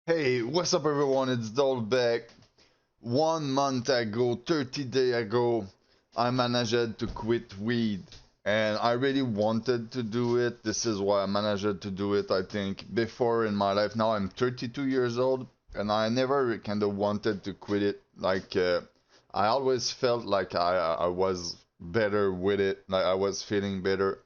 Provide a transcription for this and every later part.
Hey, what's up everyone? It's Dolbec. 1 month ago, 30 days ago, I managed to quit weed. And I really wanted to do it. This is why I managed to do it, I think, before in my life. Now I'm 32 years old, and I never kind of wanted to quit it. I always felt like I was better with it, like I was feeling better.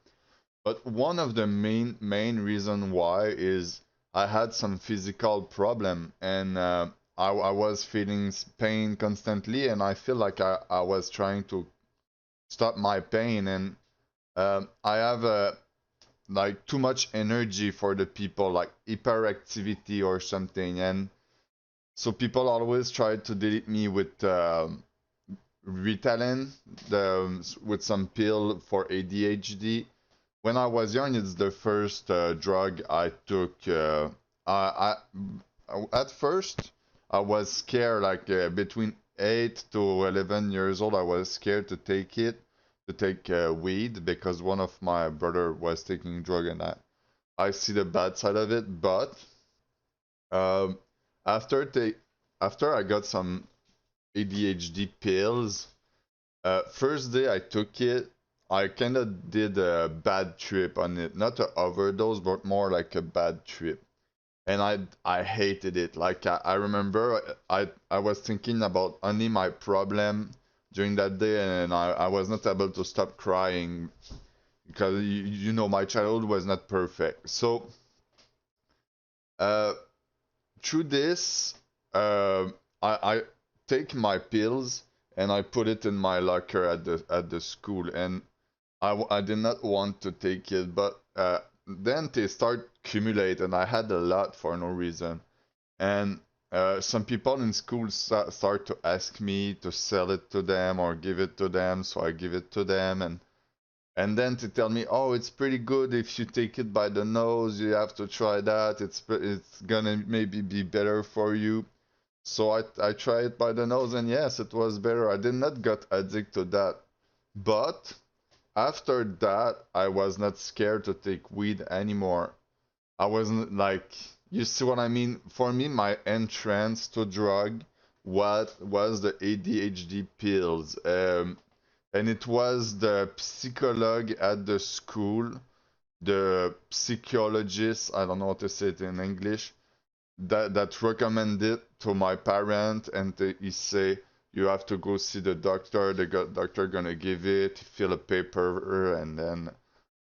But one of the main reason why is I had some physical problem and I was feeling pain constantly and I feel like I was trying to stop my pain and I have like too much energy for the people like hyperactivity or something and so people always try to delete me with Ritalin with some pill for ADHD. When I was young, it's the first drug I took. At first, I was scared, like between 8 to 11 years old, I was scared to take it, to take weed, because one of my brother was taking drug and I see the bad side of it. But um, after, ta after I got some ADHD pills, first day I took it, I kind of did a bad trip on it. Not an overdose, but more like a bad trip. And I hated it. Like I remember I was thinking about only my problem during that day, and I was not able to stop crying because you know my childhood was not perfect. So uh, through this, I take my pills and I put it in my locker at the school, and I did not want to take it, but then they start accumulate, and I had a lot for no reason. And some people in school start to ask me to sell it to them or give it to them, so I give it to them, and then to tell me, oh, it's pretty good if you take it by the nose, you have to try that. It's gonna maybe be better for you. So I try it by the nose, and yes, it was better. I did not get addicted to that, but after that, I was not scared to take weed anymore. I wasn't like, you see what I mean? For me, my entrance to drug, what was the ADHD pills. And it was the psychologue at the school, the psychologist, I don't know how to say it in English, that recommended to my parent, and he say you have to go see the doctor. The doctor gonna give it, fill a paper, and then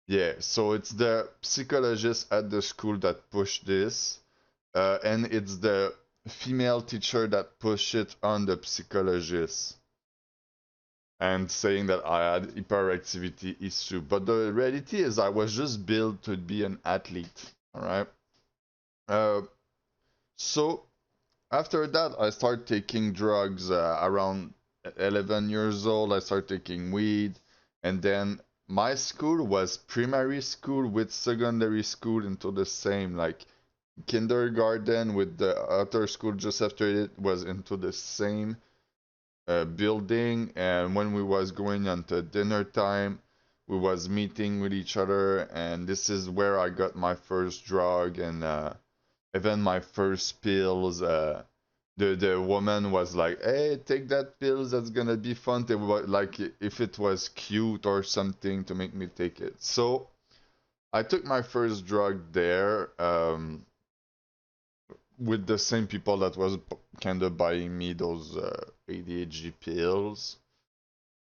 yeah. So it's the psychologist at the school that pushed this, and it's the female teacher that pushed it on the psychologist and saying that I had hyperactivity issue. But the reality is I was just built to be an athlete. All right. Uh, so after that, I started taking drugs around 11 years old. I started taking weed, and then my school was primary school with secondary school into the same, like kindergarten with the other school just after it was into the same building. And when we was going into dinner time, we was meeting with each other, and this is where I got my first drug and even my first pills. The woman was like, "Hey, take that pills. That's gonna be fun." They were like, if it was cute or something to make me take it. So I took my first drug there, with the same people that was kind of buying me those ADHD pills.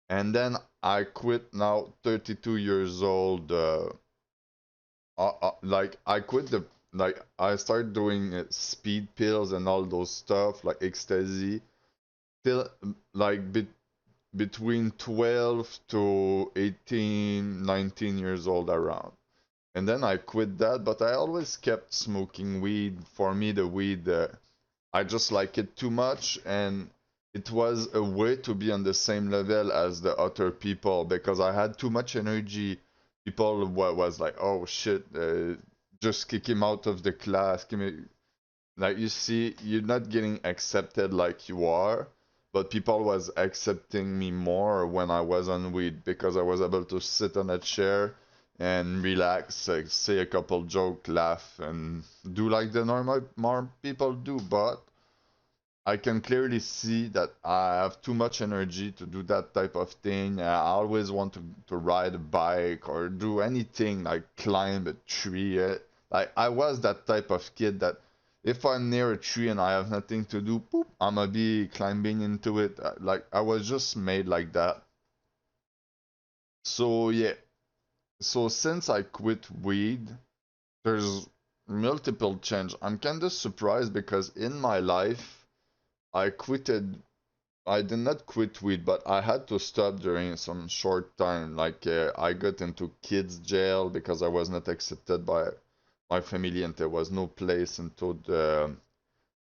And then I quit now, 32 years old. Like I quit the like I started doing speed pills and all those stuff like ecstasy till like between 12 to 18, 19 years old around. And then I quit that, but I always kept smoking weed. For me, the weed, I just like it too much, and it was a way to be on the same level as the other people because I had too much energy. People was like, "Oh shit, just kick him out of the class." Like you see, you're not getting accepted like you are, but people was accepting me more when I was on weed because I was able to sit on a chair and relax, say a couple joke, laugh, and do like the normal more people do. But I can clearly see that I have too much energy to do that type of thing. I always want to ride a bike or do anything like climb a tree. Like I was that type of kid that if I'm near a tree and I have nothing to do, boop, I'm gonna be climbing into it. Like I was just made like that. So yeah. So since I quit weed, there's multiple change. I'm kind of surprised because in my life I quitted I did not quit weed, but I had to stop during some short time. Like I got into kids jail because I was not accepted by my family, and there was no place into the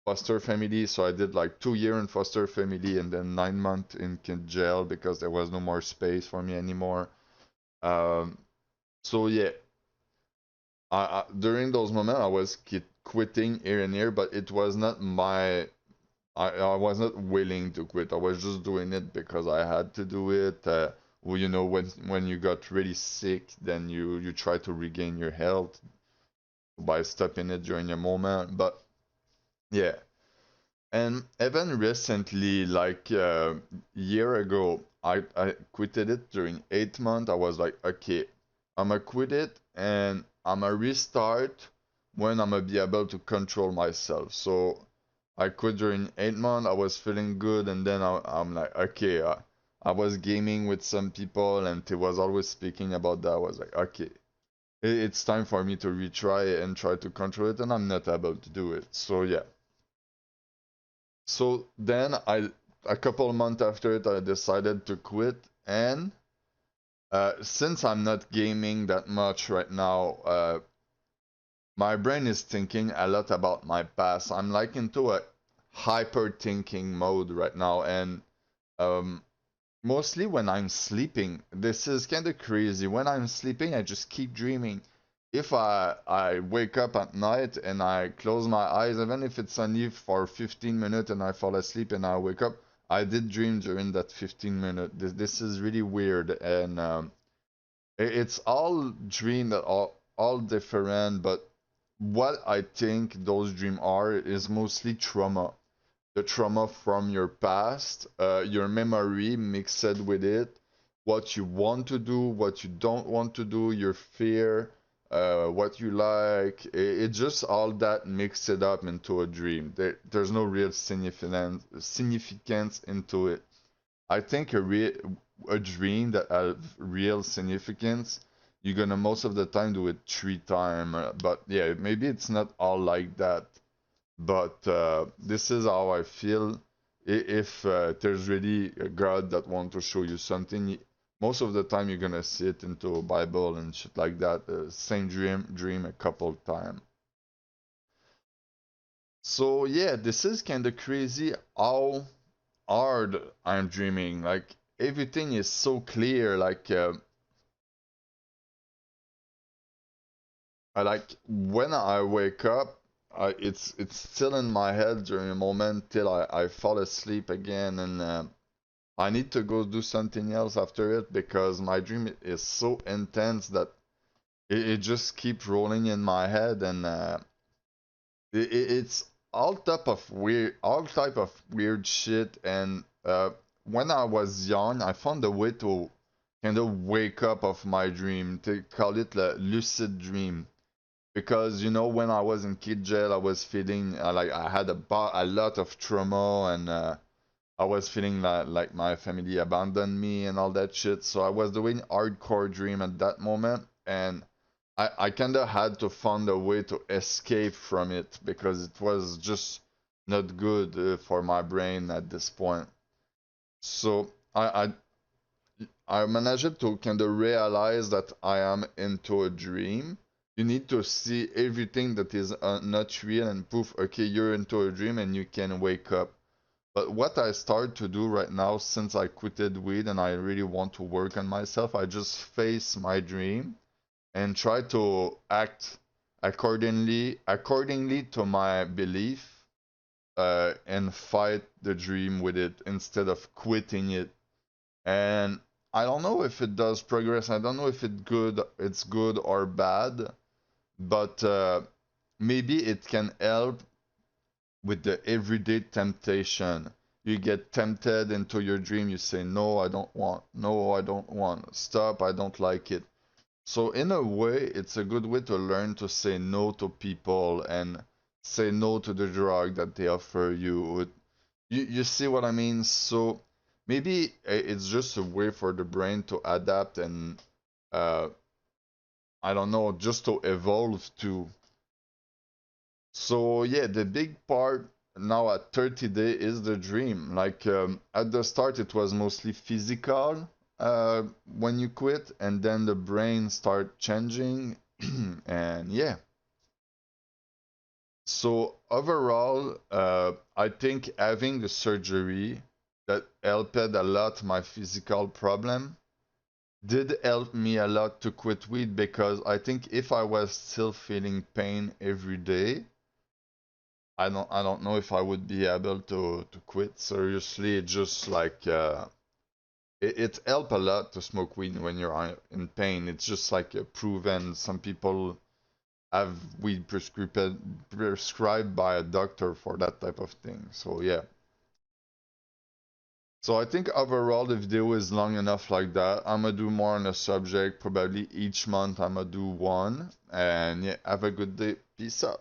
foster family. So I did like 2 years in foster family and then 9 months in kid jail because there was no more space for me anymore. Um, so yeah, during those moments I was quitting here and here, but it was not my I was not willing to quit. I was just doing it because I had to do it. Well, you know, when you got really sick, then you try to regain your health by stopping it during a moment. But yeah, and even recently, like year ago, I quitted it during 8 months. I was like, okay, I'ma quit it and I'ma restart when I'ma be able to control myself. So I quit during 8 months. I was feeling good, and then I'm like, okay, I was gaming with some people, and they was always speaking about that. I was like, okay, it's time for me to retry and try to control it, and I'm not able to do it. So yeah. So then a couple of months after it, I decided to quit, and since I'm not gaming that much right now, my brain is thinking a lot about my past. I'm like into a hyper thinking mode right now, and um, mostly when I'm sleeping. This is kind of crazy. When I'm sleeping, I just keep dreaming. If I wake up at night and I close my eyes, even if it's only for 15 minutes and I fall asleep and I wake up, I did dream during that 15 minutes. This is really weird, and it's all dream that all different, but what I think those dreams are is mostly trauma. The trauma from your past, your memory mixed with it, what you want to do, what you don't want to do, your fear, what you like. It just all that mixed it up into a dream. There's no real significance into it. I think a dream that has real significance, you're gonna most of the time do it 3 times. But yeah, maybe it's not all like that. But this is how I feel. If there's really a God that wants to show you something, most of the time you're gonna see it into a Bible and shit like that. Same dream a couple times. So yeah, this is kind of crazy how hard I'm dreaming. Like everything is so clear. Like I like when I wake up, it's still in my head during a moment till I fall asleep again, and I need to go do something else after it because my dream is so intense that it just keeps rolling in my head, and it's all type of weird shit. And when I was young, I found a way to kind of wake up of my dream. They call it a lucid dream because you know when I was in kid jail, I was feeling like I had a lot of trauma, and I was feeling like my family abandoned me and all that shit. So I was doing hardcore dream at that moment, and I kind of had to find a way to escape from it because it was just not good for my brain at this point. So I managed to kind of realize that I am into a dream. You need to see everything that is not real and poof, okay, you're into a dream and you can wake up. But what I start to do right now, since I quitted weed and I really want to work on myself, I just face my dream and try to act accordingly to my belief, and fight the dream with it instead of quitting it. And I don't know if it does progress. I don't know if it's good or bad, but maybe it can help with the everyday temptation. You get tempted into your dream, you say, no, I don't want, no, I don't want, stop, I don't like it. So, in a way, it's a good way to learn to say no to people and say no to the drug that they offer you. You see what I mean? So, maybe it's just a way for the brain to adapt and, uh, I don't know, just to evolve to. So yeah, the big part now at 30 day is the dream. Like at the start, it was mostly physical when you quit, and then the brain start changing, and yeah. So overall, I think having the surgery that helped a lot my physical problem did help me a lot to quit weed because I think if I was still feeling pain every day, I don't know if I would be able to quit. Seriously, it just like it help a lot to smoke weed when you're in pain. It's just like proven. Some people have weed prescribed by a doctor for that type of thing. So yeah. So I think overall the video is long enough like that. I'm gonna do more on the subject. Probably each month I'm gonna do one. And yeah, have a good day. Peace out.